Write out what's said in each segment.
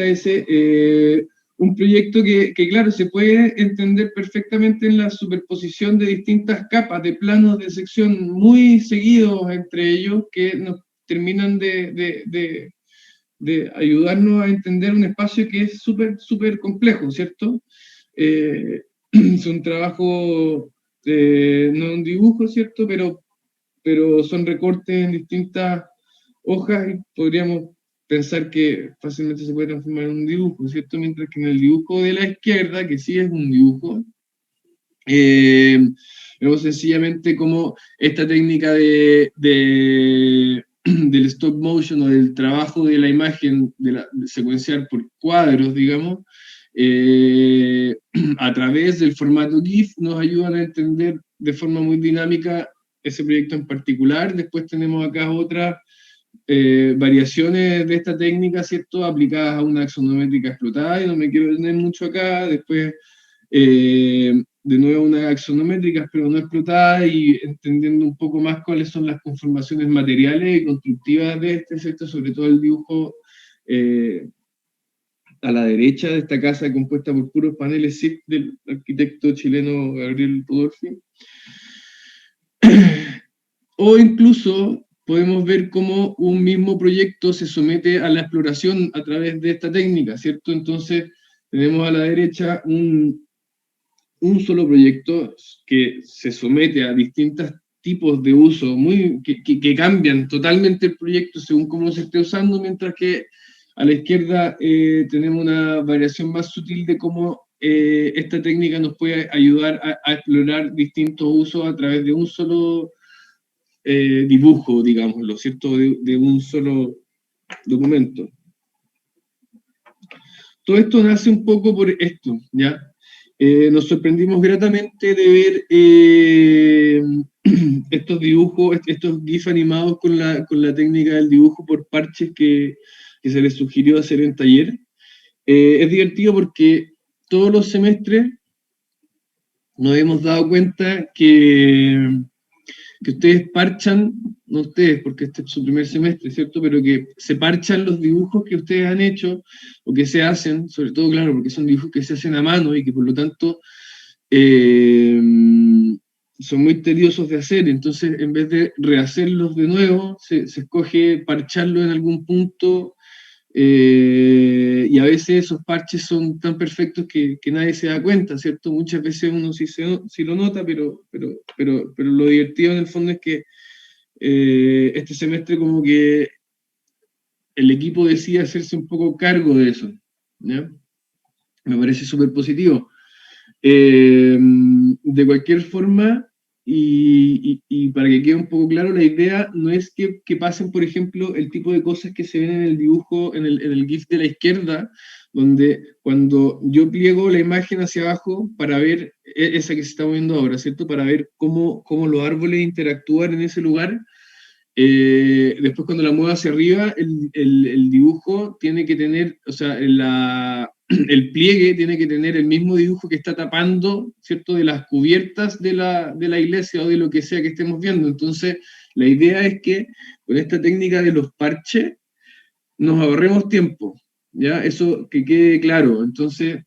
ese, un proyecto que, claro, se puede entender perfectamente en la superposición de distintas capas de planos de sección muy seguidos entre ellos que nos terminan de ayudarnos a entender un espacio que es súper complejo, ¿cierto? Es un trabajo, no un dibujo, ¿cierto? Pero son recortes en distintas hojas y podríamos pensar que fácilmente se puede transformar en un dibujo, ¿cierto? Mientras que en el dibujo de la izquierda, que sí es un dibujo, vemos sencillamente como esta técnica del stop motion o del trabajo de la imagen, de secuenciar por cuadros, digamos, a través del formato GIF nos ayudan a entender de forma muy dinámica ese proyecto en particular. Después tenemos acá otras variaciones de esta técnica, ¿cierto? Aplicadas a una axonométrica explotada, y no me quiero detener mucho acá. Después, de nuevo, unas axonométricas, pero no explotadas, y entendiendo un poco más cuáles son las conformaciones materiales y constructivas de este, ¿cierto? Sobre todo el dibujo a la derecha de esta casa compuesta por puros paneles SIP del arquitecto chileno Gabriel Rudolphy. O incluso podemos ver cómo un mismo proyecto se somete a la exploración a través de esta técnica, ¿cierto? Entonces tenemos a la derecha un solo proyecto que se somete a distintos tipos de uso que cambian totalmente el proyecto según cómo se esté usando, mientras que a la izquierda tenemos una variación más sutil de cómo esta técnica nos puede ayudar a explorar distintos usos a través de un solo dibujo, digámoslo, ¿cierto? De un solo documento. Todo esto nace un poco por esto, ¿ya? Nos sorprendimos gratamente de ver estos dibujos, estos GIF animados con la técnica del dibujo por parches que se les sugirió hacer en taller. Es divertido porque todos los semestres nos hemos dado cuenta que ustedes parchan, no ustedes, porque este es su primer semestre, ¿cierto? Pero que se parchan los dibujos que ustedes han hecho o que se hacen, sobre todo, claro, porque son dibujos que se hacen a mano y que por lo tanto son muy tediosos de hacer. Entonces, en vez de rehacerlos de nuevo, se escoge parcharlo en algún punto. Y a veces esos parches son tan perfectos que nadie se da cuenta, ¿cierto? Muchas veces uno sí lo nota, pero lo divertido en el fondo es que este semestre como que el equipo decide hacerse un poco cargo de eso, ¿ya? Me parece súper positivo. De cualquier forma, y para que quede un poco claro, la idea no es que pasen, por ejemplo, el tipo de cosas que se ven en el dibujo, en el GIF de la izquierda, donde cuando yo pliego la imagen hacia abajo para ver esa que se está moviendo ahora, ¿cierto? Para ver cómo los árboles interactúan en ese lugar. Después cuando la muevo hacia arriba, el dibujo tiene que tener, o sea, el pliegue tiene que tener el mismo dibujo que está tapando, ¿cierto?, de las cubiertas de la iglesia o de lo que sea que estemos viendo. Entonces, la idea es que con esta técnica de los parches nos ahorremos tiempo, ¿ya? Eso que quede claro. Entonces,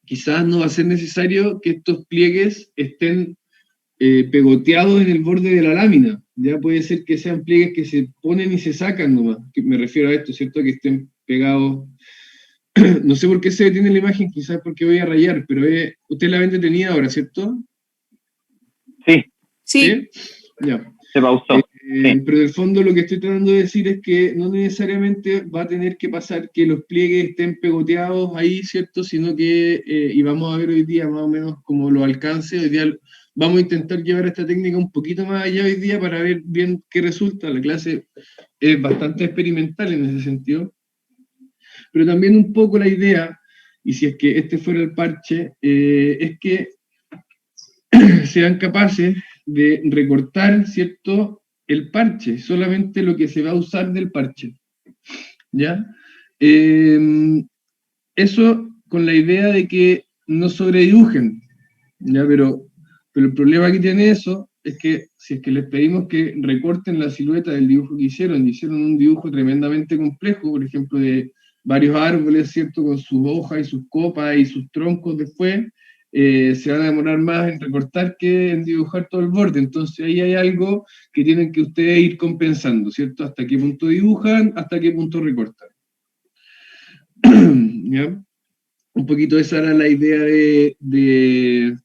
quizás no va a ser necesario que estos pliegues estén pegoteados en el borde de la lámina. Ya puede ser que sean pliegues que se ponen y se sacan nomás. Me refiero a esto, ¿cierto? Que estén pegados. No sé por qué se detiene la imagen, quizás porque voy a rayar, pero usted la ven detenida ahora, ¿cierto? Sí. ¿Sí? Ya. Se pausó. Sí. Pero del fondo lo que estoy tratando de decir es que no necesariamente va a tener que pasar que los pliegues estén pegoteados ahí, ¿cierto? Sino que, y vamos a ver hoy día más o menos como lo alcance, hoy día vamos a intentar llevar esta técnica un poquito más allá hoy día para ver bien qué resulta. La clase es bastante experimental en ese sentido. Pero también un poco la idea, y si es que este fuera el parche, es que sean capaces de recortar, ¿cierto?, el parche, solamente lo que se va a usar del parche, ¿ya? Eso con la idea de que no sobredibujen, ¿ya? Pero el problema que tiene eso es que si es que les pedimos que recorten la silueta del dibujo que hicieron un dibujo tremendamente complejo, por ejemplo, de varios árboles, ¿cierto? Con sus hojas y sus copas y sus troncos después, se van a demorar más en recortar que en dibujar todo el borde. Entonces ahí hay algo que tienen que ustedes ir compensando, ¿cierto? Hasta qué punto dibujan, hasta qué punto recortan. ¿Ya? Un poquito esa era la idea de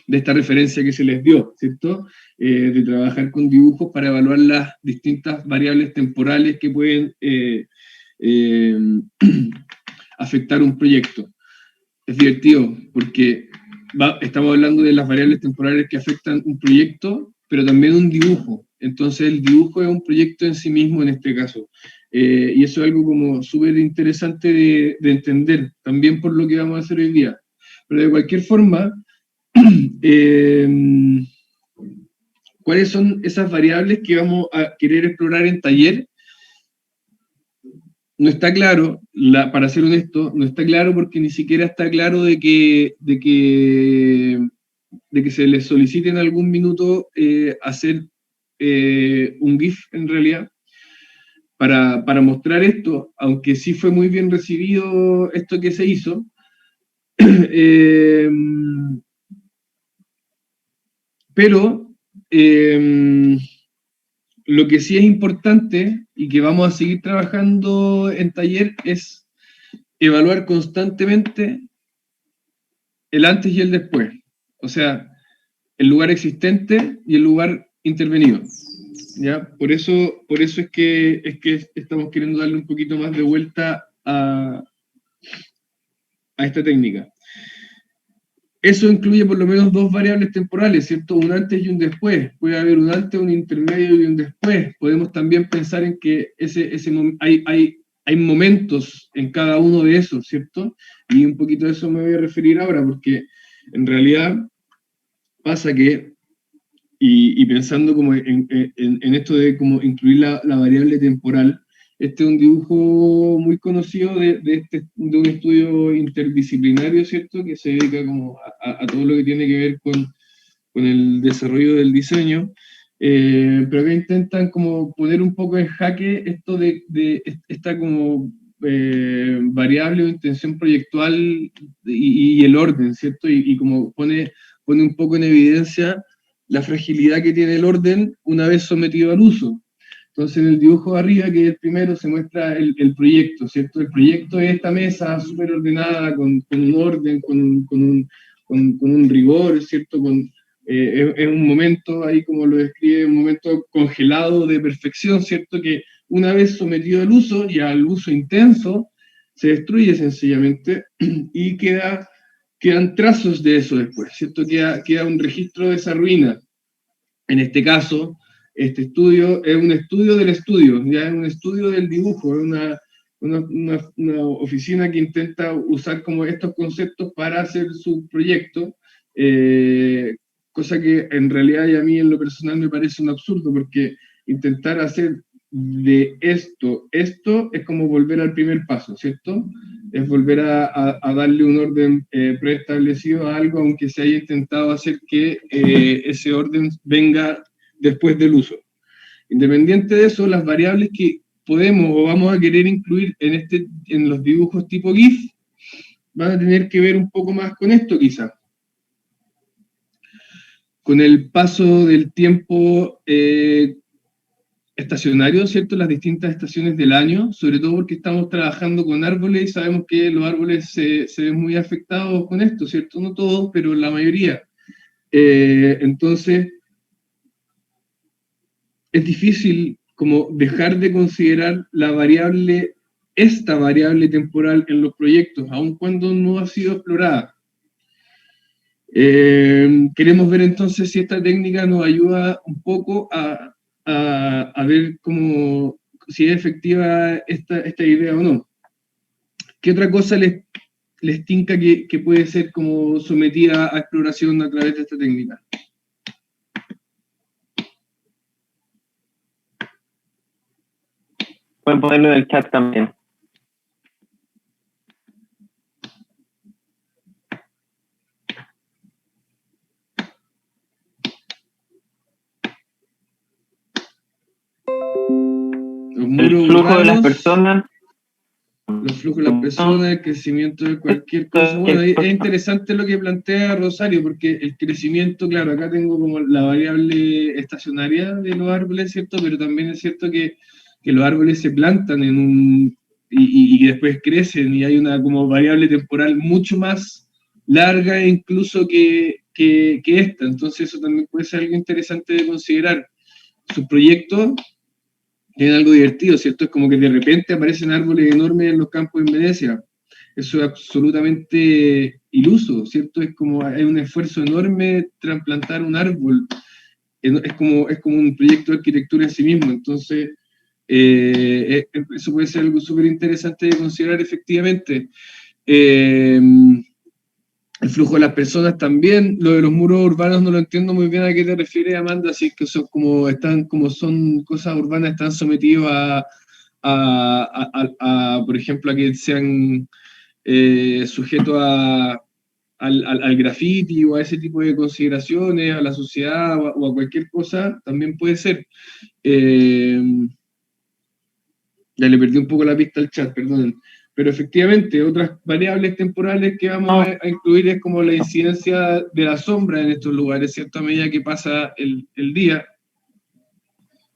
esta referencia que se les dio, ¿cierto? De trabajar con dibujos para evaluar las distintas variables temporales que pueden eh, afectar un proyecto. Es divertido porque estamos hablando de las variables temporales que afectan un proyecto, pero también un dibujo. Entonces el dibujo es un proyecto en sí mismo en este caso. Y eso es algo como súper interesante de entender, también por lo que vamos a hacer hoy día. Pero de cualquier forma, eh, ¿cuáles son esas variables que vamos a querer explorar en taller? No está claro, para ser honesto, no está claro porque ni siquiera está claro de que se les solicite en algún minuto hacer un GIF en realidad para mostrar esto, aunque sí fue muy bien recibido esto que se hizo. eh, pero lo que sí es importante y que vamos a seguir trabajando en taller es evaluar constantemente el antes y el después. O sea, el lugar existente y el lugar intervenido. ¿Ya? Por eso es que estamos queriendo darle un poquito más de vuelta a esta técnica. Eso incluye por lo menos dos variables temporales, ¿cierto? Un antes y un después. Puede haber un antes, un intermedio y un después. Podemos también pensar en que hay momentos en cada uno de esos, ¿cierto? Y un poquito de eso me voy a referir ahora, porque en realidad pasa que, y pensando como en esto de como incluir la variable temporal, este es un dibujo muy conocido de un estudio interdisciplinario, ¿cierto? Que se dedica como a todo lo que tiene que ver con el desarrollo del diseño, pero que intentan como poner un poco en jaque esto de esta como variable o intención proyectual y el orden, ¿cierto? Y como pone un poco en evidencia la fragilidad que tiene el orden una vez sometido al uso. Entonces, en el dibujo de arriba, que es el primero, se muestra el proyecto, ¿cierto? El proyecto es esta mesa súper ordenada, con un orden, con un rigor, ¿cierto? Es un momento, ahí como lo describe, un momento congelado de perfección, ¿cierto? Que una vez sometido al uso y al uso intenso, se destruye sencillamente y quedan trazos de eso después, ¿cierto? Queda un registro de esa ruina. En este caso, este estudio es un estudio del estudio, ya es un estudio del dibujo, es una oficina que intenta usar como estos conceptos para hacer su proyecto, cosa que en realidad y a mí en lo personal me parece un absurdo, porque intentar hacer de esto es como volver al primer paso, ¿cierto? Es volver a darle un orden preestablecido a algo, aunque se haya intentado hacer que ese orden venga después del uso. Independiente de eso, las variables que podemos o vamos a querer incluir en los dibujos tipo GIF van a tener que ver un poco más con esto quizás. Con el paso del tiempo estacionario, ¿cierto? Las distintas estaciones del año, sobre todo porque estamos trabajando con árboles y sabemos que los árboles se ven muy afectados con esto, ¿cierto? No todos, pero la mayoría. Entonces, es difícil como dejar de considerar esta variable temporal en los proyectos, aun cuando no ha sido explorada. Queremos ver entonces si esta técnica nos ayuda un poco a ver si es efectiva esta idea o no. ¿Qué otra cosa les tinca que puede ser como sometida a exploración a través de esta técnica? Pueden ponerlo en el chat también. muros flujo de las urbanos, personas. los flujos de las personas, el crecimiento de cualquier cosa. Bueno, es interesante lo que plantea Rosario, porque el crecimiento, claro, acá tengo como la variable estacionaria de los árboles, ¿cierto? Pero también es cierto que los árboles se plantan en un, y después crecen, y hay una como variable temporal mucho más larga incluso que esta. Entonces eso también puede ser algo interesante de considerar. Sus proyectos tienen algo divertido, ¿cierto? Es como que de repente aparecen árboles enormes en los campos en Venecia. Eso es absolutamente iluso, ¿cierto? Es como hay un esfuerzo enorme trasplantar un árbol. Es como un proyecto de arquitectura en sí mismo. Entonces, eso puede ser algo súper interesante de considerar efectivamente. El flujo de las personas también. Lo de los muros urbanos no lo entiendo muy bien a qué te refieres, Amanda, si es que son como, están, como son cosas urbanas, están sometidos por ejemplo, a que sean sujetos al graffiti o a ese tipo de consideraciones, a la sociedad o a cualquier cosa, también puede ser. Ya le perdí un poco la pista al chat, perdón. Pero efectivamente, otras variables temporales que vamos a incluir es como la incidencia de la sombra en estos lugares, ¿cierto? A medida que pasa el día.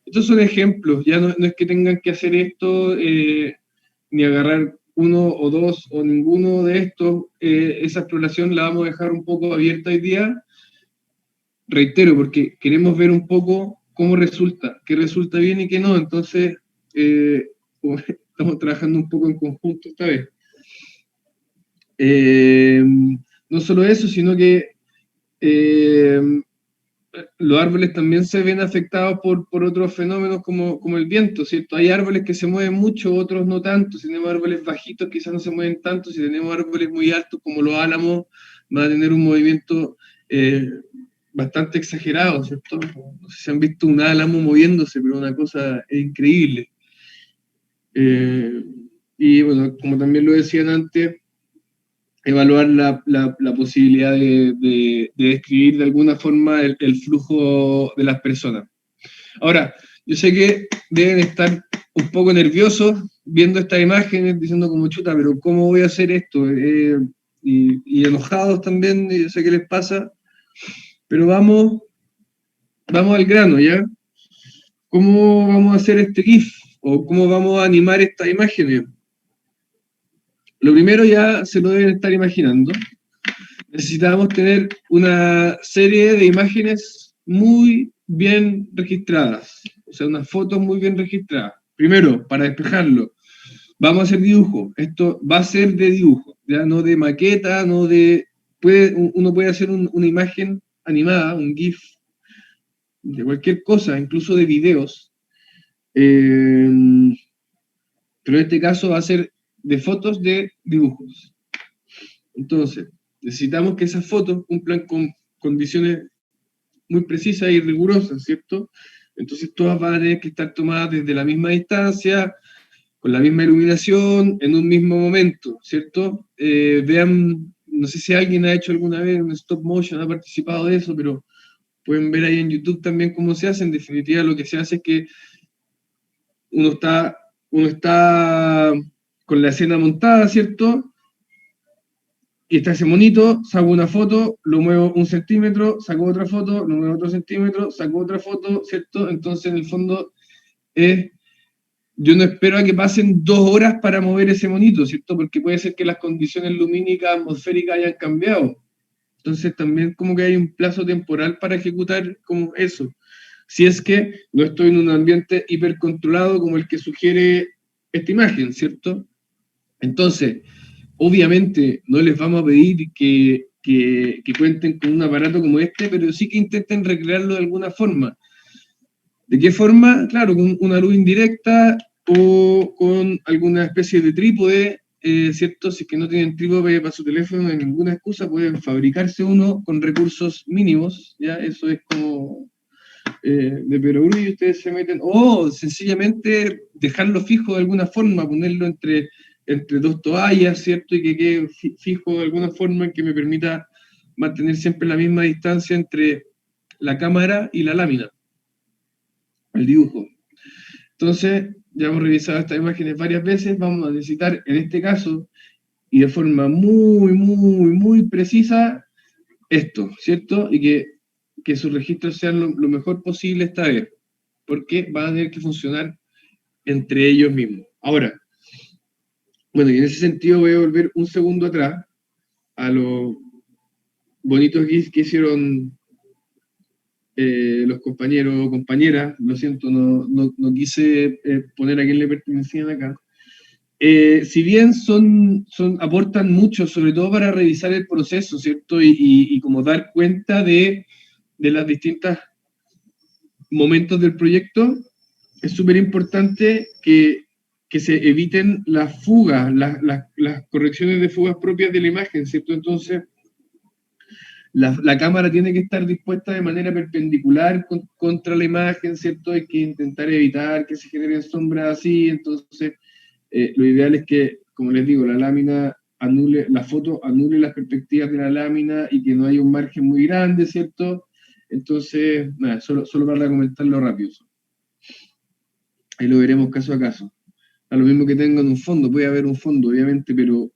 Estos son ejemplos, ya no es que tengan que hacer esto, ni agarrar uno o dos o ninguno de estos. Esa exploración la vamos a dejar un poco abierta hoy día, reitero, porque queremos ver un poco cómo resulta, qué resulta bien y qué no. Entonces, estamos trabajando un poco en conjunto esta vez. No solo eso, sino que los árboles también se ven afectados por otros fenómenos como el viento, ¿cierto? Hay árboles que se mueven mucho, otros no tanto. Si tenemos árboles bajitos, quizás no se mueven tanto. Si tenemos árboles muy altos, como los álamos, van a tener un movimiento bastante exagerado, ¿cierto? No sé si han visto un álamo moviéndose, pero una cosa increíble. Y bueno, como también lo decían antes, evaluar la posibilidad de describir de alguna forma el flujo de las personas. Ahora, yo sé que deben estar un poco nerviosos viendo estas imágenes, diciendo como chuta, pero ¿cómo voy a hacer esto? Y enojados también, yo sé qué les pasa, pero vamos al grano, ¿ya? ¿Cómo vamos a hacer este GIF? ¿O cómo vamos a animar estas imágenes? Lo primero ya se lo deben estar imaginando. Necesitamos tener una serie de imágenes muy bien registradas, o sea, unas fotos muy bien registradas. Primero, para despejarlo, vamos a hacer dibujo. Esto va a ser de dibujo, ya no de maqueta, no de... uno puede hacer una imagen animada, un GIF, de cualquier cosa, incluso de videos, pero en este caso va a ser de fotos de dibujos. Entonces, necesitamos que esas fotos cumplan con condiciones muy precisas y rigurosas, ¿cierto? Entonces todas van a tener que estar tomadas desde la misma distancia, con la misma iluminación, en un mismo momento, ¿cierto? Vean, no sé si alguien ha hecho alguna vez un stop motion, ha participado de eso, pero pueden ver ahí en YouTube también cómo se hace. En definitiva, lo que se hace es que uno está con la escena montada, ¿cierto? Y está ese monito, saco una foto, lo muevo 1 centímetro, saco otra foto, lo muevo otro centímetro, saco otra foto, ¿cierto? Entonces, en el fondo, yo no espero a que pasen 2 horas para mover ese monito, ¿cierto? Porque puede ser que las condiciones lumínicas, atmosféricas hayan cambiado. Entonces, también como que hay un plazo temporal para ejecutar como eso. Si es que no estoy en un ambiente hipercontrolado como el que sugiere esta imagen, ¿cierto? Entonces, obviamente no les vamos a pedir que cuenten con un aparato como este, pero sí que intenten recrearlo de alguna forma. ¿De qué forma? Claro, con una luz indirecta o con alguna especie de trípode, ¿cierto? Si es que no tienen trípode para su teléfono, no hay ninguna excusa, pueden fabricarse uno con recursos mínimos, ¿ya? Eso es como de perogrullo y ustedes se meten, o sencillamente dejarlo fijo de alguna forma, ponerlo entre 2 toallas, ¿cierto? Y que quede fijo de alguna forma en que me permita mantener siempre la misma distancia entre la cámara y la lámina, el dibujo. Entonces, ya hemos revisado estas imágenes varias veces, vamos a necesitar, en este caso, y de forma muy, muy, muy precisa, esto, ¿cierto? Y que sus registros sean lo mejor posible esta vez, porque van a tener que funcionar entre ellos mismos. Ahora, bueno, y en ese sentido voy a volver un segundo atrás a los bonitos GIFs que hicieron los compañeros o compañeras, lo siento, no quise poner a quién le pertenecían acá. Si bien aportan mucho, sobre todo para revisar el proceso, ¿cierto? Y como dar cuenta de las distintas momentos del proyecto, es súper importante que se eviten las fugas, las correcciones de fugas propias de la imagen, ¿cierto? Entonces, la cámara tiene que estar dispuesta de manera perpendicular contra la imagen, ¿cierto? Hay que intentar evitar que se generen sombras así, entonces lo ideal es que, como les digo, la lámina anule, la foto anule las perspectivas de la lámina y que no haya un margen muy grande, ¿cierto? Entonces, nada, solo para comentarlo rápido. Ahí lo veremos caso a caso. A lo mismo que tengan un fondo, puede haber un fondo, obviamente, pero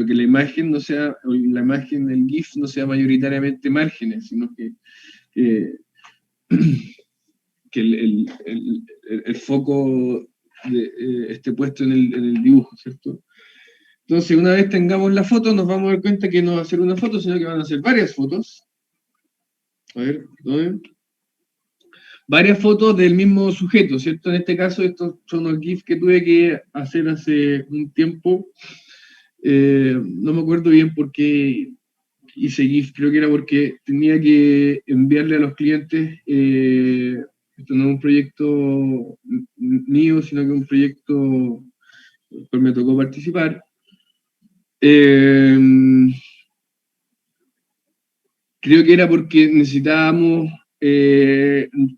que la imagen no sea, la imagen del GIF no sea mayoritariamente márgenes, sino que el foco esté puesto en el dibujo, ¿cierto? Entonces, una vez tengamos la foto, nos vamos a dar cuenta que no va a ser una foto, sino que van a ser varias fotos. A ver, ¿dónde? Varias fotos del mismo sujeto, ¿cierto? En este caso, estos son los GIFs que tuve que hacer hace un tiempo. No me acuerdo bien por qué hice GIF, creo que era porque tenía que enviarle a los clientes, esto no es un proyecto mío, sino que es un proyecto en el cual me tocó participar. Creo que era porque necesitábamos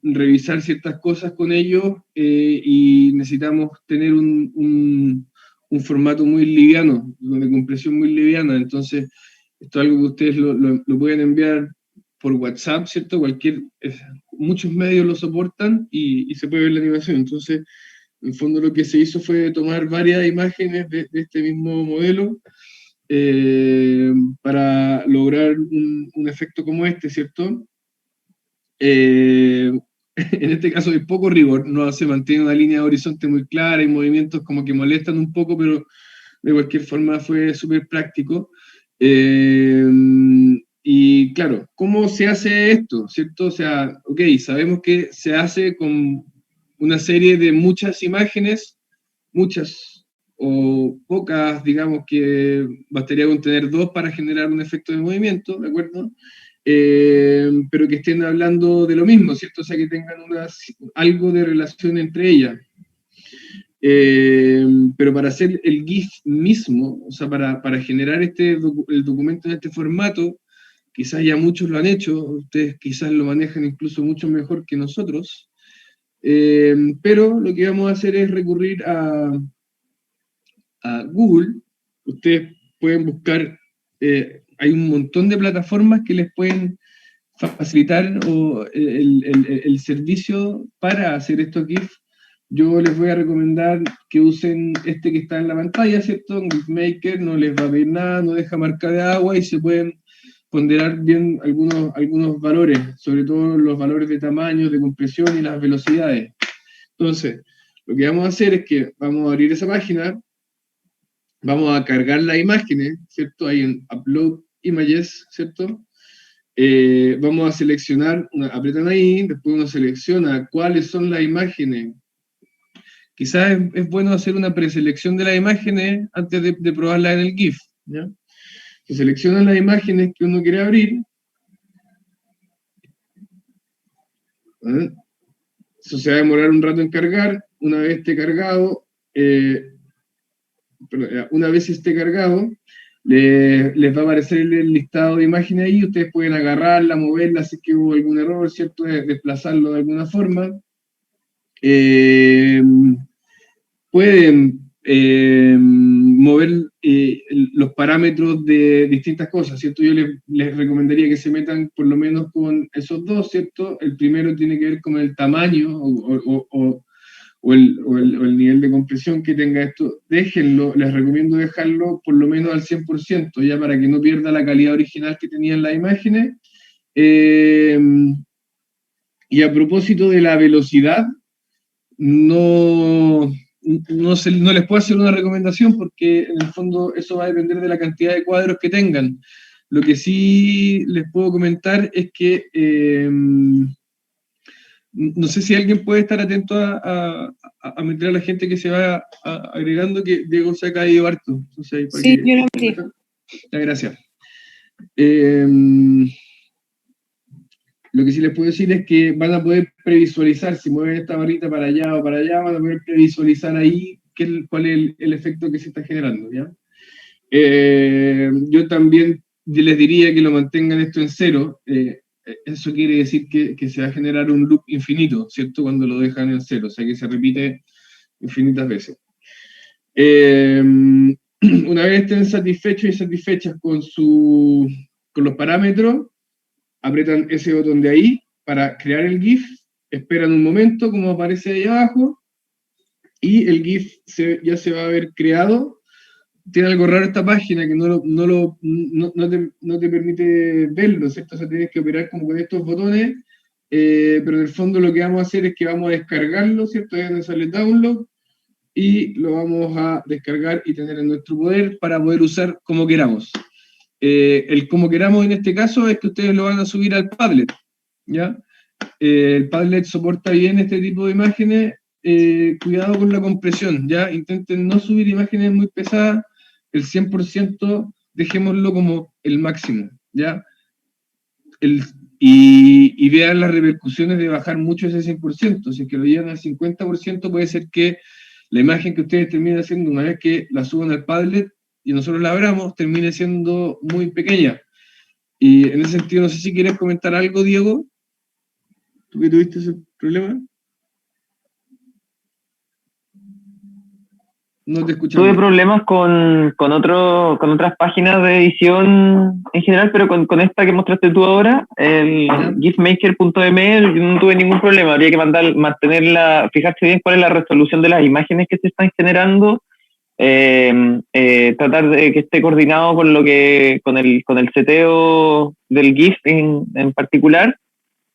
revisar ciertas cosas con ellos y necesitamos tener un formato muy liviano, de compresión muy liviana. Entonces, esto es algo que ustedes lo pueden enviar por WhatsApp, ¿cierto? Muchos medios lo soportan y se puede ver la animación. Entonces, en el fondo lo que se hizo fue tomar varias imágenes de este mismo modelo para lograr un efecto como este, ¿cierto? En este caso hay poco rigor, no se mantiene una línea de horizonte muy clara, hay movimientos como que molestan un poco, pero de cualquier forma fue súper práctico. Y claro, ¿cómo se hace esto? ¿Cierto? O sea, ok, sabemos que se hace con una serie de muchas imágenes, muchas o pocas, digamos que bastaría con tener dos para generar un efecto de movimiento, ¿de acuerdo? Pero que estén hablando de lo mismo, ¿cierto? O sea, que tengan algo de relación entre ellas. Pero para hacer el GIF mismo, o sea, para generar el documento en este formato, quizás ya muchos lo han hecho, ustedes quizás lo manejan incluso mucho mejor que nosotros, pero lo que vamos a hacer es recurrir a Google. Ustedes pueden buscar, hay un montón de plataformas que les pueden facilitar el servicio para hacer estos GIF. Yo les voy a recomendar que usen este que está en la pantalla, ¿cierto? GIFmaker, no les va a pedir nada, no deja marca de agua y se pueden ponderar bien algunos valores, sobre todo los valores de tamaño, de compresión y las velocidades. Entonces, lo que vamos a hacer es que vamos a abrir esa página, vamos a cargar las imágenes, ¿cierto? Ahí en Upload Images, ¿cierto? Vamos a seleccionar, apretan ahí, después uno selecciona cuáles son las imágenes. Quizás es bueno hacer una preselección de las imágenes antes de probarlas en el GIF, ¿ya? Se seleccionan las imágenes que uno quiere abrir. Eso se va a demorar un rato en cargar. Una vez esté cargado, una vez esté cargado, les va a aparecer el listado de imágenes ahí, ustedes pueden agarrarla, moverla, si es que hubo algún error, ¿cierto? Desplazarlo de alguna forma. Pueden mover los parámetros de distintas cosas, ¿cierto? Yo les recomendaría que se metan por lo menos con esos dos, ¿cierto? El primero tiene que ver con el tamaño o o el nivel de compresión que tenga esto, déjenlo, les recomiendo dejarlo por lo menos al 100%, ya para que no pierda la calidad original que tenían las imágenes. Y a propósito de la velocidad, no les puedo hacer una recomendación porque en el fondo eso va a depender de la cantidad de cuadros que tengan. Lo que sí les puedo comentar es que no sé si alguien puede estar atento a meter a la gente que se va agregando, que Diego se ha caído harto. Entonces, ahí para Sí, que, yo lo metí. gracias. Lo que sí les puedo decir es que van a poder previsualizar, si mueven esta barrita para allá o para allá, van a poder previsualizar ahí cuál es el efecto que se está generando, ¿ya? Yo también les diría que lo mantengan esto en cero. Eso quiere decir que se va a generar un loop infinito, ¿cierto? Cuando lo dejan en cero, o sea que se repite infinitas veces. Una vez estén satisfechos y satisfechas con los parámetros, apretan ese botón de ahí para crear el GIF, esperan un momento como aparece ahí abajo, y el GIF ya se va a haber creado. Tiene algo raro esta página que no te permite verlo, ¿cierto? O sea, tienes que operar como con estos botones, pero en el fondo lo que vamos a hacer es que vamos a descargarlo, ¿cierto? Ahí donde sale download, y lo vamos a descargar y tener en nuestro poder para poder usar como queramos. El como queramos en este caso es que ustedes lo van a subir al Padlet, ¿ya? El Padlet soporta bien este tipo de imágenes, cuidado con la compresión, ¿ya? Intenten no subir imágenes muy pesadas, el 100% dejémoslo como el máximo, ¿ya? Y vean las repercusiones de bajar mucho ese 100%, si es que lo llevan al 50% puede ser que la imagen que ustedes terminen haciendo una vez que la suban al Padlet y nosotros la abramos, termine siendo muy pequeña. Y en ese sentido, no sé si quieres comentar algo, Diego, tú que tuviste ese problema. No te escuchamos. Tuve problemas con otras páginas de edición en general, pero con esta que mostraste tú ahora, el gifmaker.ml, no tuve ningún problema. Habría que mantenerla, fijarse bien cuál es la resolución de las imágenes que se están generando, tratar de que esté coordinado con el seteo del GIF en particular,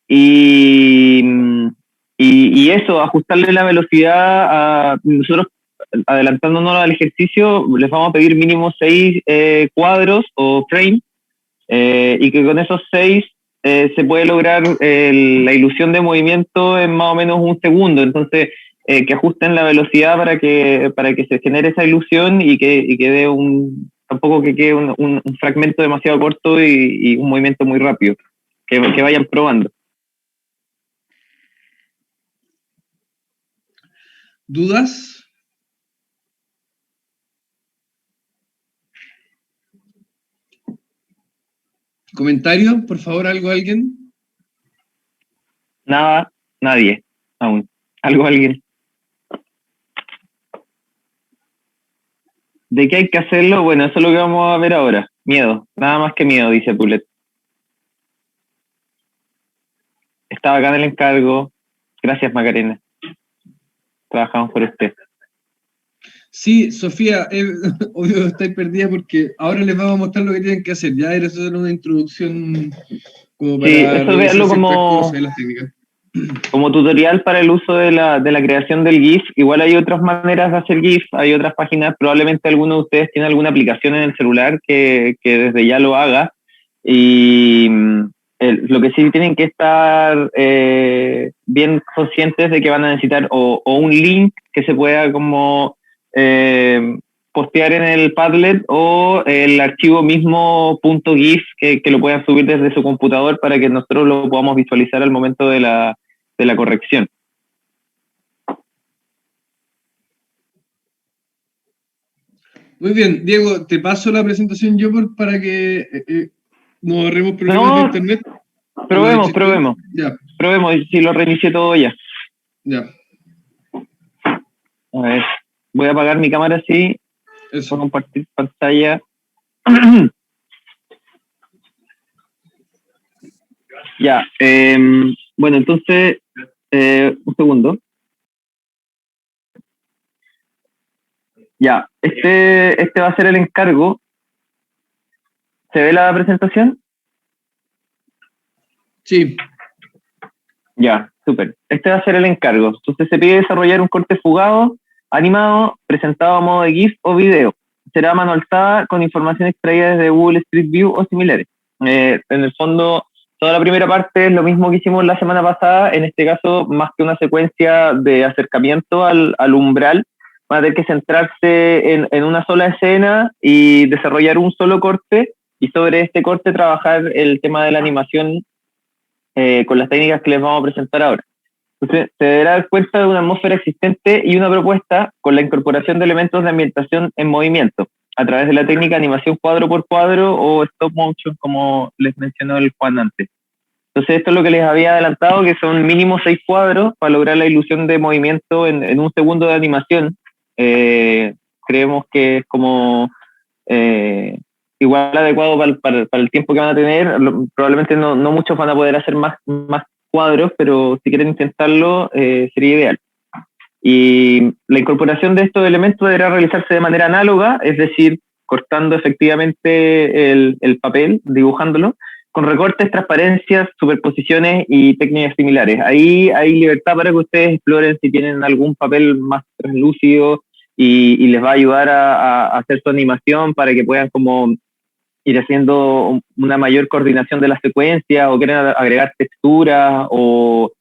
y eso, ajustarle la velocidad a nosotros. Adelantándonos al ejercicio, les vamos a pedir mínimo 6 cuadros o frames, y que con esos 6 se puede lograr la ilusión de movimiento en más o menos un segundo. Entonces, que ajusten la velocidad para que se genere esa ilusión y que dé tampoco que quede un fragmento demasiado corto y un movimiento muy rápido. Que vayan probando. ¿Dudas? ¿Comentarios? Por favor, alguien. Nada, nadie, aún. Alguien. ¿De qué hay que hacerlo? Bueno, eso es lo que vamos a ver ahora. Miedo, nada más que miedo, dice Pulet. Está bacán el encargo. Gracias, Macarena. Trabajamos por usted. Sí, Sofía, obvio estáis perdida porque ahora les vamos a mostrar lo que tienen que hacer. Ya era solo una introducción como para Sí, eso verlo como tutorial para el uso de la creación del GIF. Igual hay otras maneras de hacer GIF, hay otras páginas, probablemente alguno de ustedes tiene alguna aplicación en el celular que desde ya lo haga, y lo que sí tienen que estar bien conscientes de que van a necesitar o un link que se pueda como postear en el Padlet, o el archivo mismo .gif que lo puedan subir desde su computador para que nosotros lo podamos visualizar al momento de la corrección. Muy bien, Diego, te paso la presentación yo para que no ahorremos problemas de internet. Probemos. Ya. Probemos si lo reinicié todo ya. Ya. A ver, voy a apagar mi cámara así. Eso. Voy a compartir pantalla. Ya, bueno, entonces, un segundo. Ya, este va a ser el encargo. ¿Se ve la presentación? Sí. Ya, súper. Este va a ser el encargo. Entonces se pide desarrollar un corte fugado, animado, presentado a modo de GIF o video. Será a mano alzada con información extraída desde Google Street View o similares. En el fondo, toda la primera parte es lo mismo que hicimos la semana pasada. En este caso, más que una secuencia de acercamiento al umbral, va a tener que centrarse en una sola escena y desarrollar un solo corte, y sobre este corte trabajar el tema de la animación con las técnicas que les vamos a presentar ahora. Entonces, se deberá dar cuenta de una atmósfera existente y una propuesta con la incorporación de elementos de ambientación en movimiento, a través de la técnica animación cuadro por cuadro o stop motion, como les mencionó el Juan antes. Entonces, esto es lo que les había adelantado, que son mínimo 6 cuadros para lograr la ilusión de movimiento en un segundo de animación. Creemos que es como igual adecuado para el tiempo que van a tener. Probablemente no muchos van a poder hacer más cuadros, pero si quieren intentarlo, sería ideal. Y la incorporación de estos elementos deberá realizarse de manera análoga, es decir, cortando efectivamente el papel, dibujándolo, con recortes, transparencias, superposiciones y técnicas similares. Ahí hay libertad para que ustedes exploren si tienen algún papel más translúcido y les va a ayudar a hacer su animación para que puedan como ir haciendo una mayor coordinación de la secuencia, o quieren agregar texturas o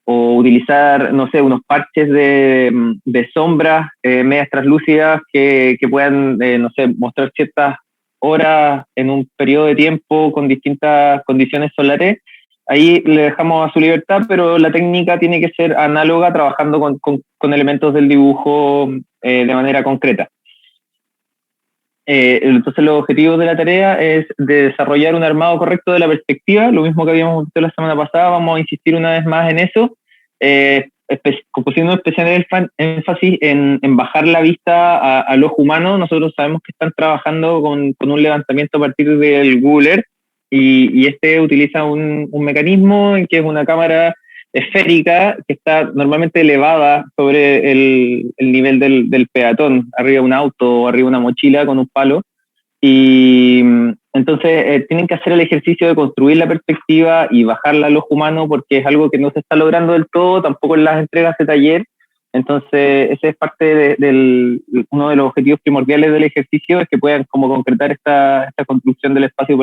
utilizar, no sé, unos parches de sombras medias translúcidas que puedan, no sé, mostrar ciertas horas en un periodo de tiempo con distintas condiciones solares. Ahí le dejamos a su libertad, pero la técnica tiene que ser análoga, trabajando con elementos del dibujo de manera concreta. Entonces los objetivos de la tarea es de desarrollar un armado correcto de la perspectiva, lo mismo que habíamos visto la semana pasada. Vamos a insistir una vez más en eso, pusiendo especial énfasis en bajar la vista al ojo humano. Nosotros sabemos que están trabajando con un levantamiento a partir del Google Earth, y este utiliza un mecanismo en que es una cámara esférica que está normalmente elevada sobre el nivel del peatón, arriba de un auto o arriba de una mochila con un palo. Y entonces tienen que hacer el ejercicio de construir la perspectiva y bajarla al ojo humano, porque es algo que no se está logrando del todo, tampoco en las entregas de taller. Entonces ese es parte uno de los objetivos primordiales del ejercicio, es que puedan como concretar esta construcción del espacio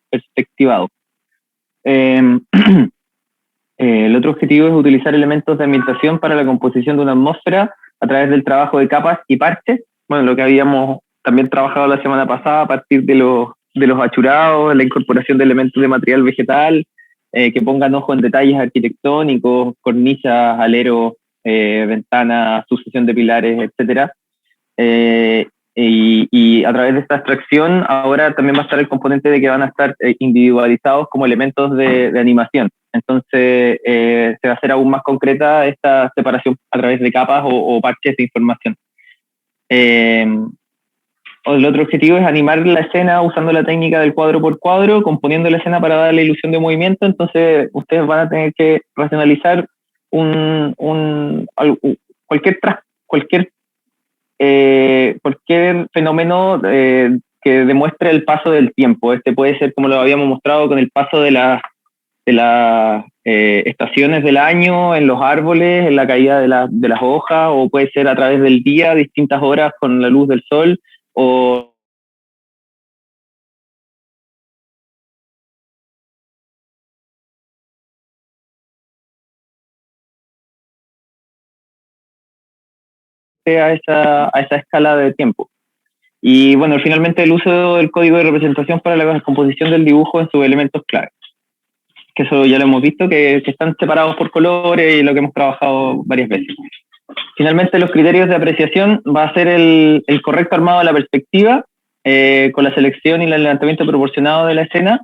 perspectivado. El otro objetivo es utilizar elementos de ambientación para la composición de una atmósfera a través del trabajo de capas y parches. Bueno, lo que habíamos también trabajado la semana pasada a partir de los achurados, la incorporación de elementos de material vegetal, que pongan ojo en detalles arquitectónicos, cornisas, aleros, ventanas, sucesión de pilares, etc. Y a través de esta abstracción ahora también va a estar el componente de que van a estar individualizados como elementos de animación. Entonces se va a hacer aún más concreta esta separación a través de capas o parches de información. El otro objetivo es animar la escena usando la técnica del cuadro por cuadro, componiendo la escena para dar la ilusión de movimiento. Entonces ustedes van a tener que racionalizar cualquier fenómeno que demuestre el paso del tiempo. Este puede ser, como lo habíamos mostrado, con el paso de las estaciones del año, en los árboles, en la caída de las hojas, o puede ser a través del día, distintas horas con la luz del sol, o a esa escala de tiempo. Y bueno, finalmente el uso del código de representación para la composición del dibujo en sus elementos clave, que eso ya lo hemos visto, que están separados por colores, y lo que hemos trabajado varias veces. Finalmente, los criterios de apreciación va a ser el correcto armado de la perspectiva, con la selección y el levantamiento proporcionado de la escena,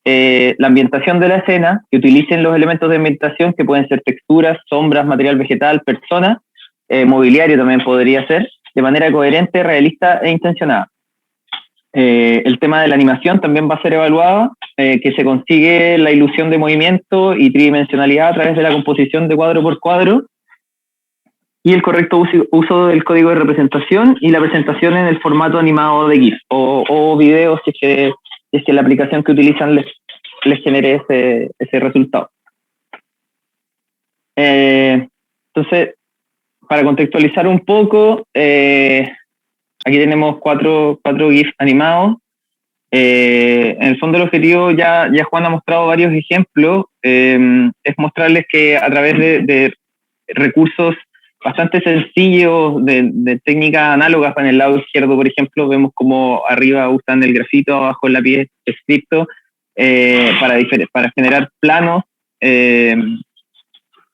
la ambientación de la escena, que utilicen los elementos de ambientación, que pueden ser texturas, sombras, material vegetal, personas, mobiliario también podría ser, de manera coherente, realista e intencionada. El tema de la animación también va a ser evaluado, que se consigue la ilusión de movimiento y tridimensionalidad a través de la composición de cuadro por cuadro, y el correcto uso del código de representación y la presentación en el formato animado de GIF o video si es que la aplicación que utilizan les genere ese resultado. Entonces, para contextualizar un poco, aquí tenemos cuatro GIF animados. En el fondo el objetivo, ya Juan ha mostrado varios ejemplos, es mostrarles que a través de recursos bastante sencillos de técnicas análogas. En el lado izquierdo, por ejemplo, vemos como arriba usan el grafito, abajo el lápiz escrito, para generar planos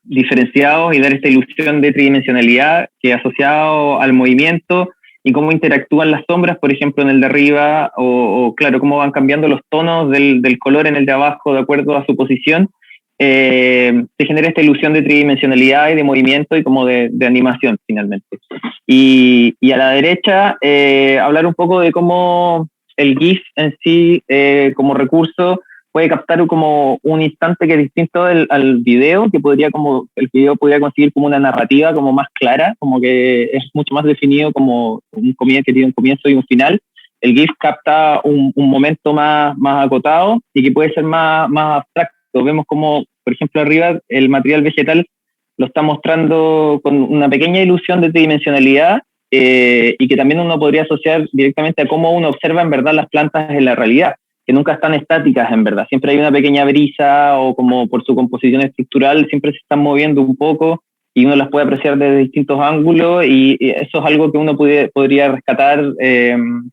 diferenciados y dar esta ilusión de tridimensionalidad que asociado al movimiento y cómo interactúan las sombras, por ejemplo, en el de arriba, o claro, cómo van cambiando los tonos del color en el de abajo de acuerdo a su posición, se genera esta ilusión de tridimensionalidad y de movimiento y como de animación, finalmente. Y a la derecha, hablar un poco de cómo el GIF en sí, como recurso, puede captar como un instante que es distinto al video, que el video podría conseguir como una narrativa como más clara, como que es mucho más definido como que tiene un comienzo y un final. El GIF capta un momento más acotado y que puede ser más abstracto. Vemos como, por ejemplo, arriba el material vegetal lo está mostrando con una pequeña ilusión de tridimensionalidad, y que también uno podría asociar directamente a cómo uno observa en verdad las plantas en la realidad, que nunca están estáticas en verdad, siempre hay una pequeña brisa o como por su composición estructural siempre se están moviendo un poco y uno las puede apreciar desde distintos ángulos y eso es algo que uno podría rescatar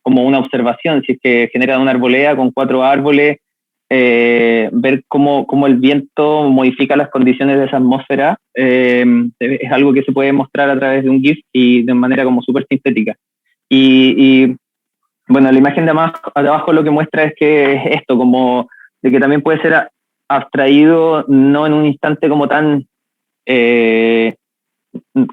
como una observación, si es que genera una arboleda con 4 árboles, ver cómo el viento modifica las condiciones de esa atmósfera, es algo que se puede mostrar a través de un GIF y de manera como súper sintética. Y bueno, la imagen de abajo lo que muestra es que es esto, como de que también puede ser abstraído, no en un instante como tan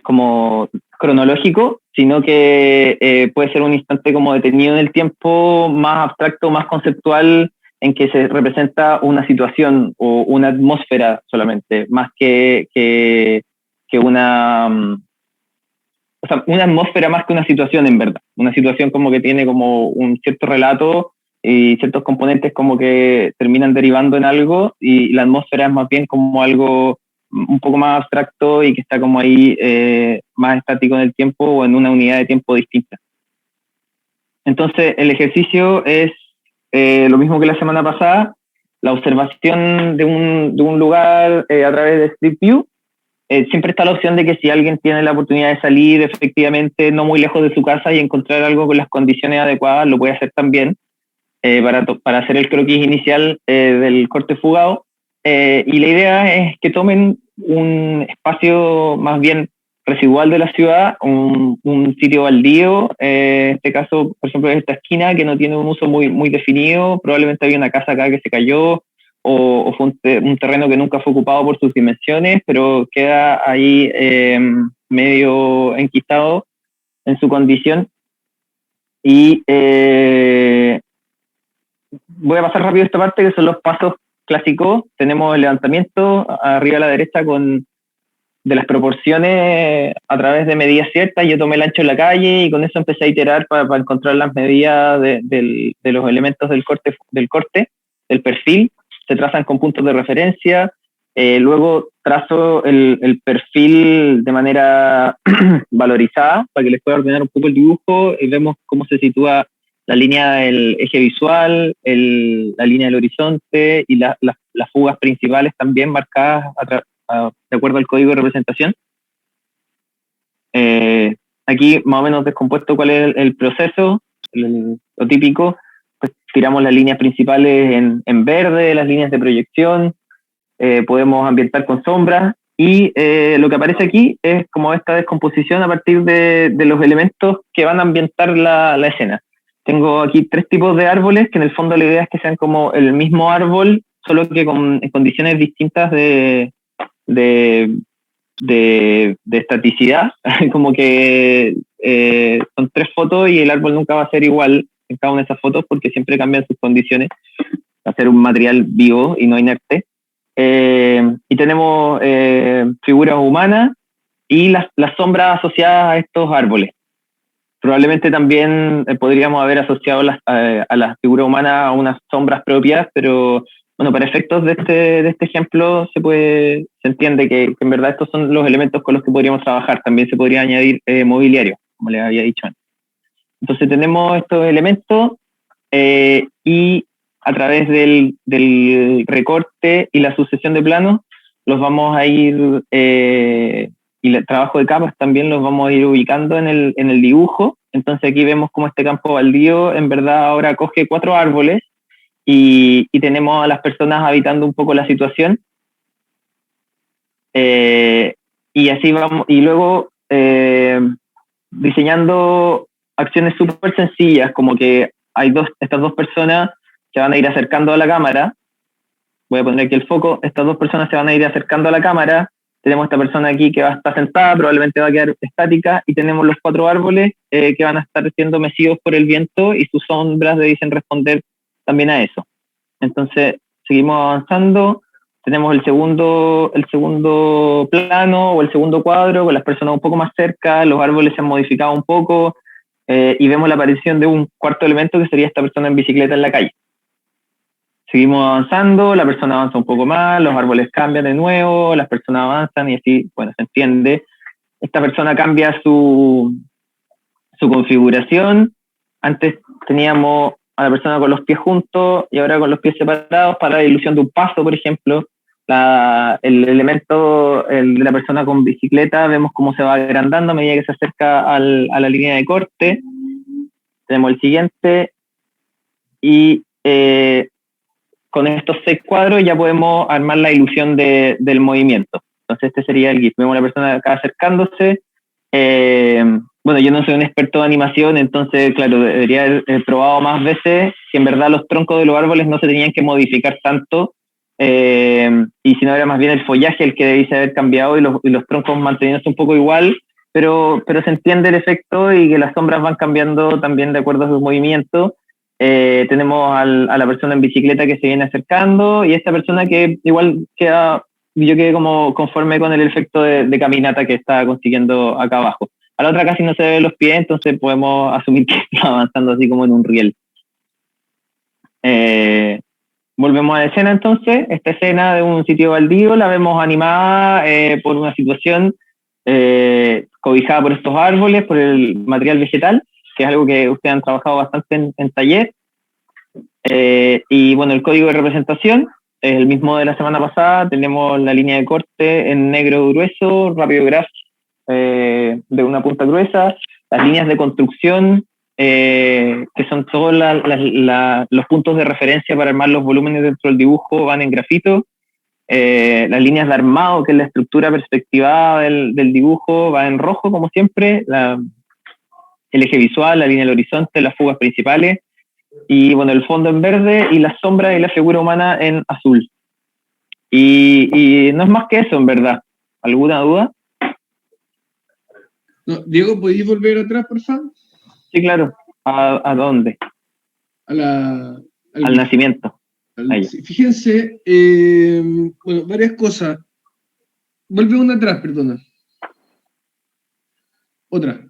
como cronológico, sino que puede ser un instante como detenido en el tiempo, más abstracto, más conceptual, en que se representa una situación o una atmósfera solamente, más que una... O sea, una atmósfera más que una situación en verdad. Una situación como que tiene como un cierto relato y ciertos componentes como que terminan derivando en algo y la atmósfera es más bien como algo un poco más abstracto y que está como ahí más estático en el tiempo o en una unidad de tiempo distinta. Entonces el ejercicio es lo mismo que la semana pasada, la observación de un lugar a través de Street View. Siempre está la opción de que si alguien tiene la oportunidad de salir efectivamente no muy lejos de su casa y encontrar algo con las condiciones adecuadas, lo puede hacer también para hacer el croquis inicial del corte fugado. Y la idea es que tomen un espacio más bien residual de la ciudad, un sitio baldío, en este caso, por ejemplo, esta esquina que no tiene un uso muy definido, probablemente había una casa acá que se cayó, o fue un terreno que nunca fue ocupado por sus dimensiones, pero queda ahí medio enquistado en su condición. Y voy a pasar rápido esta parte, que son los pasos clásicos. Tenemos el levantamiento arriba a la derecha de las proporciones a través de medidas ciertas. Yo tomé el ancho de la calle y con eso empecé a iterar para encontrar las medidas de los elementos del corte, del perfil. Se trazan con puntos de referencia, luego trazo el perfil de manera valorizada para que les pueda ordenar un poco el dibujo y vemos cómo se sitúa la línea del eje visual, la línea del horizonte y las fugas principales también marcadas de acuerdo al código de representación. Aquí más o menos descompuesto cuál es el proceso, lo típico. Pues tiramos las líneas principales en verde, las líneas de proyección, podemos ambientar con sombras y lo que aparece aquí es como esta descomposición a partir de los elementos que van a ambientar la escena. Tengo aquí 3 tipos de árboles que en el fondo la idea es que sean como el mismo árbol, solo que en condiciones distintas de estaticidad, como que son 3 fotos y el árbol nunca va a ser igual en cada una de esas fotos porque siempre cambian sus condiciones, va a ser un material vivo y no inerte. Y tenemos figuras humanas, y las sombras asociadas a estos árboles. Probablemente también podríamos haber asociado a la figura humana a unas sombras propias, pero bueno, para efectos de este ejemplo se entiende que en verdad estos son los elementos con los que podríamos trabajar. También se podría añadir mobiliario, como les había dicho antes. Entonces tenemos estos elementos y a través del recorte y la sucesión de planos los vamos a ir, y el trabajo de capas también los vamos a ir ubicando en el dibujo. Entonces aquí vemos cómo este campo baldío en verdad ahora coge 4 árboles y tenemos a las personas habitando un poco la situación. Y así vamos, y luego diseñando acciones súper sencillas, como que hay estas dos personas se van a ir acercando a la cámara. Voy a poner aquí el foco. Estas dos personas se van a ir acercando a la cámara. Tenemos esta persona aquí que va a estar sentada, probablemente va a quedar estática, y tenemos los 4 árboles que van a estar siendo mecidos por el viento y sus sombras dicen responder también a eso. Entonces, seguimos avanzando. Tenemos el segundo plano o el segundo cuadro con las personas un poco más cerca, los árboles se han modificado un poco y vemos la aparición de un cuarto elemento que sería esta persona en bicicleta en la calle. Seguimos avanzando, la persona avanza un poco más, los árboles cambian de nuevo, las personas avanzan y así, bueno, se entiende. Esta persona cambia su configuración. Antes teníamos a la persona con los pies juntos y ahora con los pies separados para la ilusión de un paso, por ejemplo. El elemento de la persona con bicicleta, vemos cómo se va agrandando a medida que se acerca a la línea de corte. Tenemos el siguiente y con estos 6 cuadros ya podemos armar la ilusión del movimiento. Entonces este sería el GIF. Vemos a la persona acá acercándose. Bueno, yo no soy un experto de animación, entonces, claro, debería haber probado más veces que en verdad los troncos de los árboles no se tenían que modificar tanto, y si no era más bien el follaje el que debiese haber cambiado y los troncos manteniéndose un poco igual, pero se entiende el efecto y que las sombras van cambiando también de acuerdo a su movimiento. Tenemos a la persona en bicicleta que se viene acercando y esta persona que igual yo quedé como conforme con el efecto de caminata que está consiguiendo acá abajo. A la otra casi no se ve los pies, entonces podemos asumir que está avanzando así como en un riel. Volvemos a la escena entonces. Esta escena de un sitio baldío la vemos animada por una situación cobijada por estos árboles, por el material vegetal, que es algo que ustedes han trabajado bastante en taller. Y bueno, el código de representación es el mismo de la semana pasada. Tenemos la línea de corte en negro grueso, rápido graph de una punta gruesa, las líneas de construcción, que son todos los puntos de referencia para armar los volúmenes dentro del dibujo, van en grafito. Las líneas de armado, que es la estructura perspectivada del dibujo, va en rojo, como siempre. El eje visual, la línea del horizonte, las fugas principales, y bueno, el fondo en verde y las sombras y la figura humana en azul. Y no es más que eso, en verdad. ¿Alguna duda? No, Diego, ¿podéis volver atrás, por favor? Sí, claro. ¿A dónde? Al nacimiento. Sí, fíjense, bueno, varias cosas. Vuelve una atrás, perdona. Otra.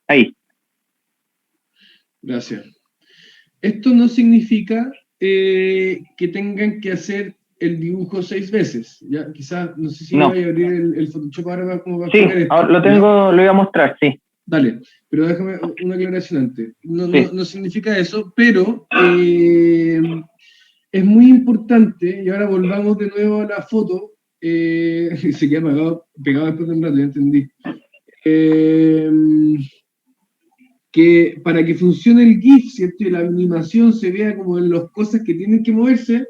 Ahí. Gracias. Esto no significa que tengan que hacer el dibujo 6 veces. ¿Ya? Quizás, no sé si no. voy a abrir el Photoshop ahora como va a sí, esto. Lo tengo, ¿ya? Lo voy a mostrar, sí. Dale, pero déjame una aclaración antes. No significa eso, pero es muy importante, y ahora volvamos de nuevo a la foto, se queda pegado después de un rato, ya entendí. Que para que funcione el GIF, ¿cierto? Y la animación se vea como en las cosas que tienen que moverse,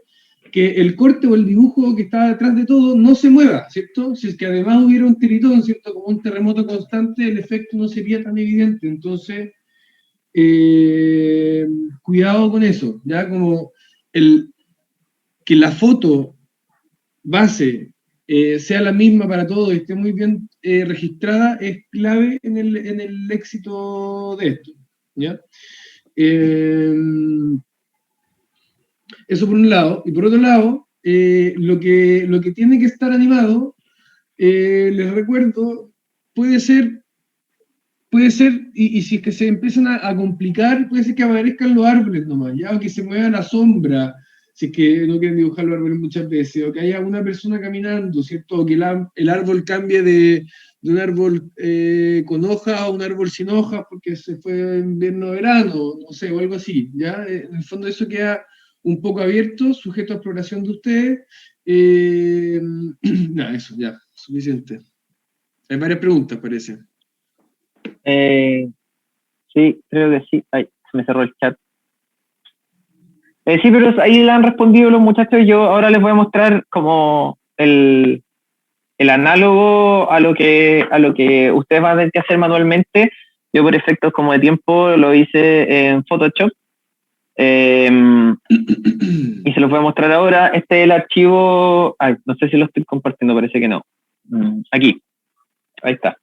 que el corte o el dibujo que está detrás de todo no se mueva, ¿cierto? Si es que además hubiera un tiritón, ¿cierto? Como un terremoto constante, el efecto no sería tan evidente. Entonces, cuidado con eso, ¿ya? Como que la foto base sea la misma para todos y esté muy bien registrada, es clave en el éxito de esto, ¿ya? Eso por un lado. Y por otro lado, lo que tiene que estar animado, les recuerdo, puede ser, y si es que se empiezan a complicar, puede ser que aparezcan los árboles nomás, ya, o que se mueva la sombra, si es que no quieren dibujar los árboles muchas veces, o que haya una persona caminando, ¿cierto? O que el árbol cambie de un árbol con hojas a un árbol sin hojas porque se fue invierno-verano, no sé, o algo así, ¿ya? En el fondo eso queda un poco abierto, sujeto a exploración de ustedes. Eh, Nada, eso, ya, suficiente. Hay varias preguntas, parece. Sí, creo que sí. Ay, se me cerró el chat. Sí, pero ahí le han respondido los muchachos. Yo ahora les voy a mostrar como el análogo a lo que ustedes van a tener que hacer manualmente. Yo por efectos como de tiempo lo hice en Photoshop. Y se los voy a mostrar ahora. Este es el archivo. Ay, no sé si lo estoy compartiendo, parece que no. Aquí, ahí está.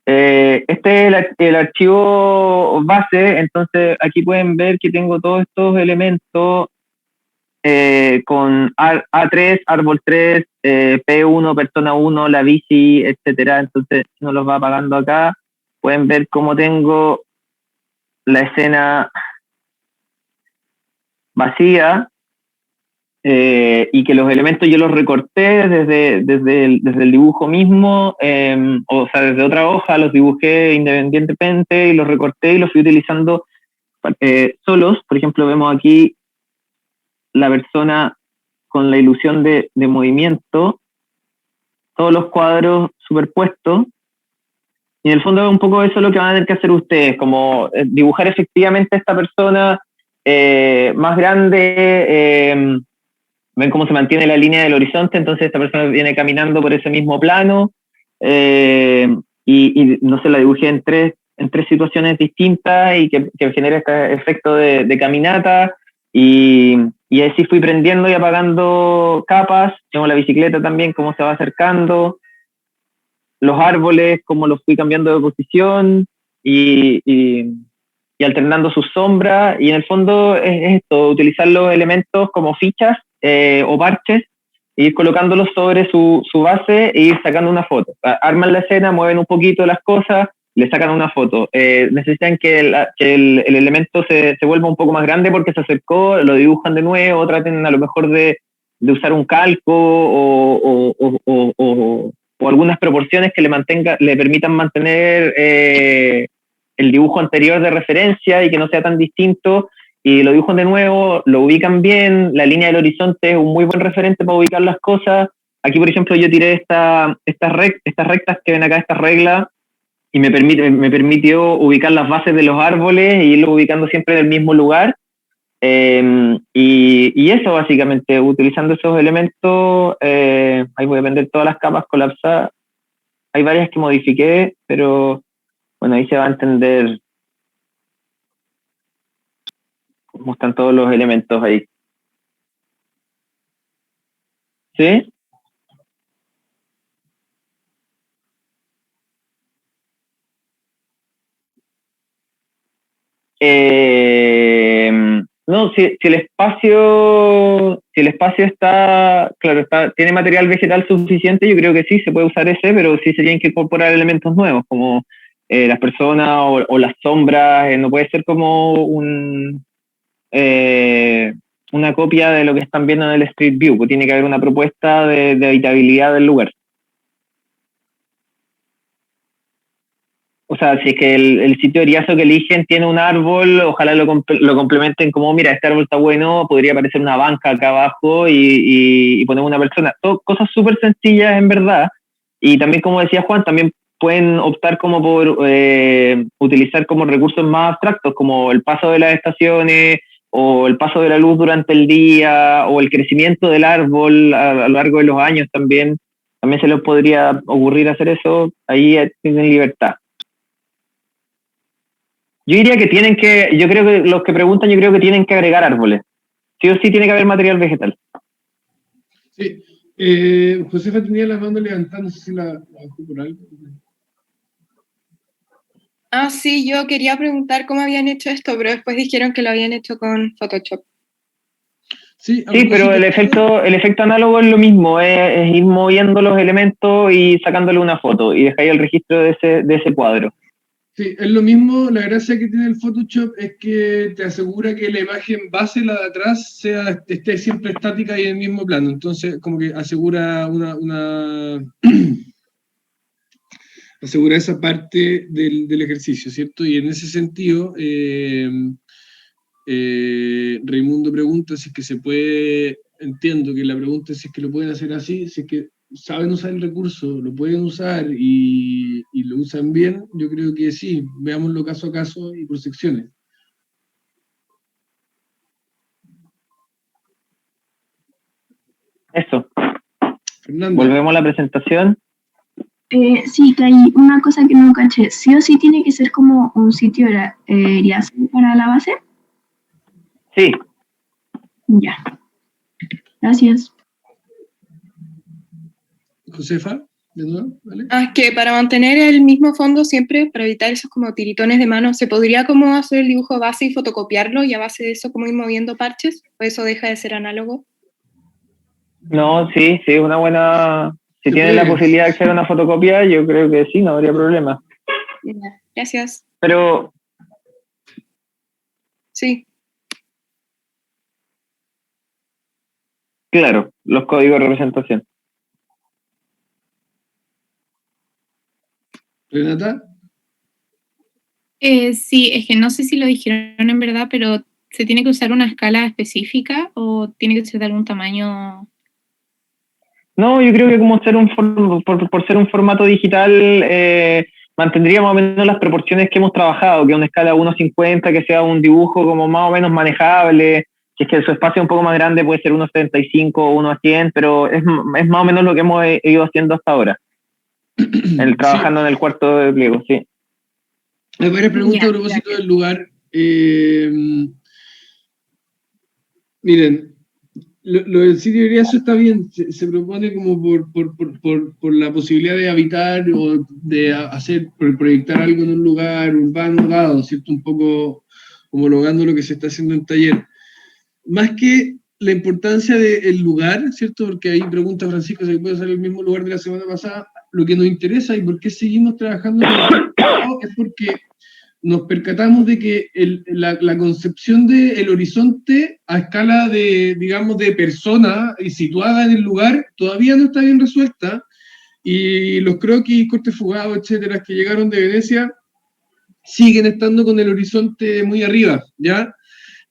Este es el archivo base, entonces aquí pueden ver que tengo todos estos elementos con A3, árbol 3, P1, persona 1, la bici, etcétera. Entonces, si uno los va apagando acá, pueden ver cómo tengo la escena vacía y que los elementos yo los recorté desde el dibujo mismo, o sea, desde otra hoja los dibujé independientemente y los recorté y los fui utilizando solos. Por ejemplo, vemos aquí la persona con la ilusión de movimiento, todos los cuadros superpuestos, y en el fondo es un poco eso lo que van a tener que hacer ustedes, como dibujar efectivamente a esta persona más grande, ven cómo se mantiene la línea del horizonte, entonces esta persona viene caminando por ese mismo plano, y no sé, la dibujé en tres situaciones distintas y que genera este efecto de caminata, y así fui prendiendo y apagando capas, tengo la bicicleta también, cómo se va acercando, los árboles, cómo los fui cambiando de posición y alternando sus sombras, y en el fondo es esto, utilizar los elementos como fichas o parches, e ir colocándolos sobre su base e ir sacando una foto. Arman la escena, mueven un poquito las cosas, le sacan una foto. Necesitan que el elemento se vuelva un poco más grande porque se acercó, lo dibujan de nuevo, traten a lo mejor de usar un calco o algunas proporciones que le permitan mantener el dibujo anterior de referencia y que no sea tan distinto, y lo dibujan de nuevo, lo ubican bien, la línea del horizonte es un muy buen referente para ubicar las cosas. Aquí, por ejemplo, yo tiré estas rectas que ven acá, estas reglas, y me permitió ubicar las bases de los árboles e irlo ubicando siempre en el mismo lugar. Y eso básicamente, utilizando esos elementos, ahí voy a vender todas las capas colapsadas. Hay varias que modifiqué, pero bueno, ahí se va a entender cómo están todos los elementos ahí. ¿Sí? No, si el espacio está, claro, tiene material vegetal suficiente, yo creo que sí, se puede usar ese, pero sí se tienen que incorporar elementos nuevos, como las personas o las sombras, no puede ser como una copia de lo que están viendo en el Street View, pues tiene que haber una propuesta de habitabilidad del lugar. O sea, si es que el sitio de Riazo que eligen tiene un árbol, ojalá lo complementen como, mira, este árbol está bueno, podría aparecer una banca acá abajo y poner una persona. Cosas súper sencillas en verdad. Y también, como decía Juan, también pueden optar como por utilizar como recursos más abstractos, como el paso de las estaciones o el paso de la luz durante el día o el crecimiento del árbol a lo largo de los años también. También se les podría ocurrir hacer eso, ahí tienen libertad. Yo diría que yo creo que los que preguntan, yo creo que tienen que agregar árboles. Sí o sí tiene que haber material vegetal. Sí. Josefa tenía la mano levantada, no sé si la bajó por algo. Ah, sí, yo quería preguntar cómo habían hecho esto, pero después dijeron que lo habían hecho con Photoshop. Sí, a Sí, pero propósito de eso, el efecto análogo es lo mismo, es ir moviendo los elementos y sacándole una foto y dejáis el registro de ese cuadro. sí, es lo mismo. La gracia que tiene el Photoshop es que te asegura que la imagen base, la de atrás, esté siempre estática y en el mismo plano. Entonces, como que asegura asegura esa parte del ejercicio, ¿cierto? Y en ese sentido, Raimundo pregunta si es que se puede, entiendo que la pregunta es si es que lo pueden hacer así, si es que saben usar el recurso, lo pueden usar y lo usan bien, yo creo que sí, veámoslo caso a caso y por secciones. Eso, Fernanda, volvemos a la presentación. Sí, que hay una cosa que no caché. Sí o sí tiene que ser como un sitio Eriasm para la base. Sí, Ya, gracias. Josefa, de nuevo, ¿vale? Ah, que para mantener el mismo fondo siempre, para evitar esos como tiritones de mano, ¿se podría como hacer el dibujo base y fotocopiarlo y a base de eso como ir moviendo parches? ¿O eso deja de ser análogo? no, sí, es una buena... Si Se tienen la puede. posibilidad de hacer una fotocopia, yo creo que sí, no habría problema. Ya, gracias. Pero, Sí. claro, los códigos de representación. Renata, Sí, es que no sé si lo dijeron en verdad, pero ¿se tiene que usar una escala específica o tiene que ser de algún tamaño? No, yo creo que como por ser un formato digital, mantendría más o menos las proporciones que hemos trabajado, que una escala 1:50, que sea un dibujo como más o menos manejable, si es que su espacio es un poco más grande puede ser 1:75 o 1:100, pero es más o menos lo que hemos ido haciendo hasta ahora, sí, trabajando en el cuarto de pliego, sí. hay varias preguntas a Ya, propósito gracias. del lugar. Miren, lo del sitio de Iriazo está bien, se propone como por la posibilidad de habitar o de proyectar algo en un lugar urbano dado, ¿cierto? Un poco homologando lo que se está haciendo en taller. Más que la importancia del lugar, ¿cierto? Porque ahí pregunta Francisco si puede ser el mismo lugar de la semana pasada. Lo que nos interesa y por qué seguimos trabajando con el es porque nos percatamos de que la concepción del horizonte a escala de, digamos, de persona y situada en el lugar todavía no está bien resuelta y los croquis, cortes fugados, etcétera, que llegaron de Venecia siguen estando con el horizonte muy arriba, ¿ya?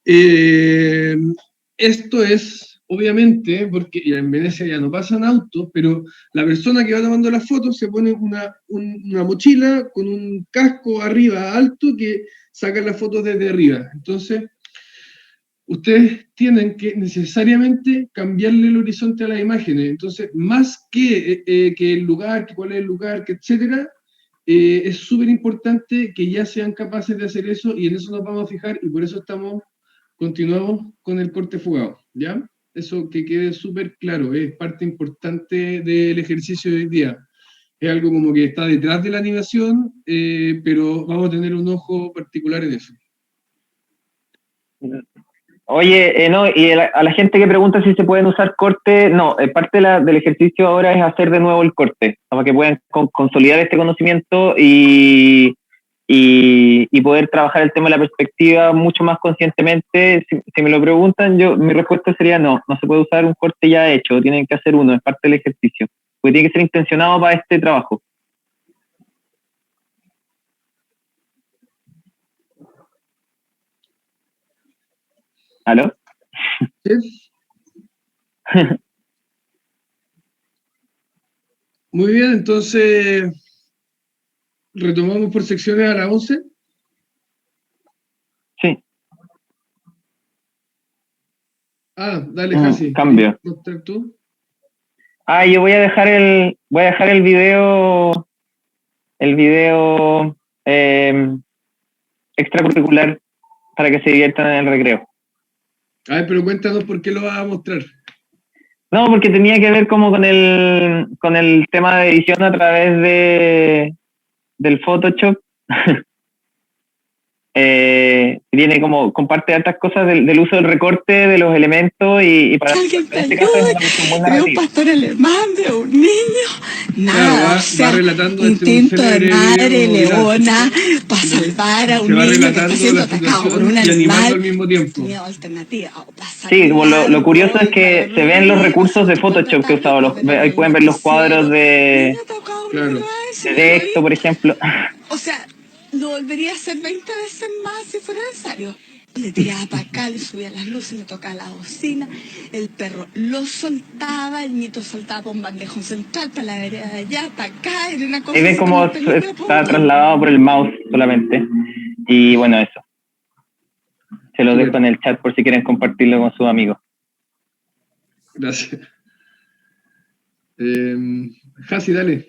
Eh, Esto es, obviamente, porque en Venecia ya no pasan autos, pero la persona que va tomando las fotos se pone una mochila con un casco arriba alto que saca las fotos desde arriba. Entonces, ustedes tienen que necesariamente cambiarle el horizonte a las imágenes. Entonces, más que el lugar, que cuál es el lugar, que etcétera, es súper importante que ya sean capaces de hacer eso y en eso nos vamos a fijar y por eso continuamos con el corte fugado, ¿ya? Eso que quede súper claro, es parte importante del ejercicio de hoy día. Es algo como que está detrás de la animación, pero vamos a tener un ojo particular en eso. Oye, no, y a la gente que pregunta si se pueden usar cortes, no, parte del ejercicio ahora es hacer de nuevo el corte, para que puedan consolidar este conocimiento y poder trabajar el tema de la perspectiva mucho más conscientemente. Si me lo preguntan, mi respuesta sería no se puede usar un corte ya hecho, tienen que hacer uno, es parte del ejercicio, porque tiene que ser intencionado para este trabajo. ¿Aló? ¿Sí? Muy bien, entonces retomamos por secciones a las 11. Sí. Dale, Jasi. Cambio. ¿Mostrar tú? Yo voy a dejar el video extracurricular para que se diviertan en el recreo. A ver, pero cuéntanos por qué lo vas a mostrar. No, porque tenía que ver como con el tema de edición a través del Photoshop. tiene como, comparte hartas cosas del uso del recorte de los elementos y para en este caso es una cuestión muy de un narrativa. pastor alemán, de un niño, nada, Claro, o sea, va relatando un intento de célebre madre video viral. leona para salvar a Se un va niño que está relatando siendo la atacado por situación un y animando animal. al mismo tiempo. Tenía alternativa, o para Sí, bueno, lo curioso es salvarlo, que y se ven los recursos de para Photoshop que he usado. Ahí pueden ver los cuadros de Claro. texto, por ejemplo. O sea, lo volvería a hacer 20 veces más si fuera necesario. Le tiraba para acá, le subía las luces, le tocaba la bocina, el perro lo soltaba, el nieto soltaba por un bandejón central, para la vereda de allá, para acá, era una cosa Ahí ven así cómo como película está por trasladado por el mouse solamente. Y bueno, eso. Se lo dejo en el chat por si quieren compartirlo con sus amigos. Gracias. Hasi, dale.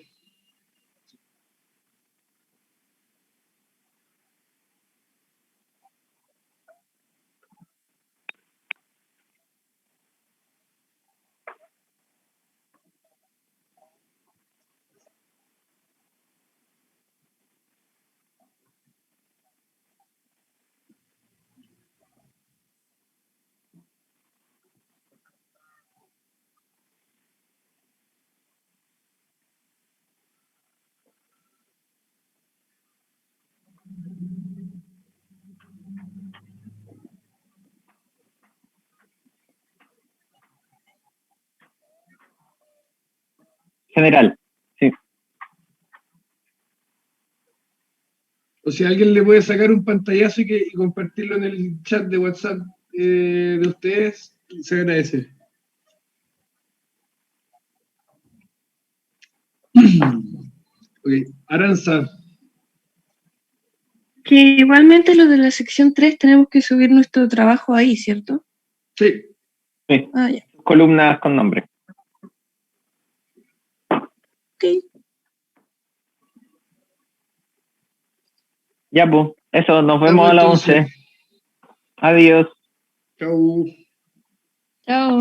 General, sí. O si alguien le puede sacar un pantallazo y compartirlo en el chat de WhatsApp de ustedes, se agradece. Ok, Aranza. Que igualmente los de la sección 3 tenemos que subir nuestro trabajo ahí, ¿cierto? Sí. Sí. Ah, ya. Columnas con nombre. Ok. Ya, pues, eso, nos vemos a las 11. Adiós. Chau. Chao.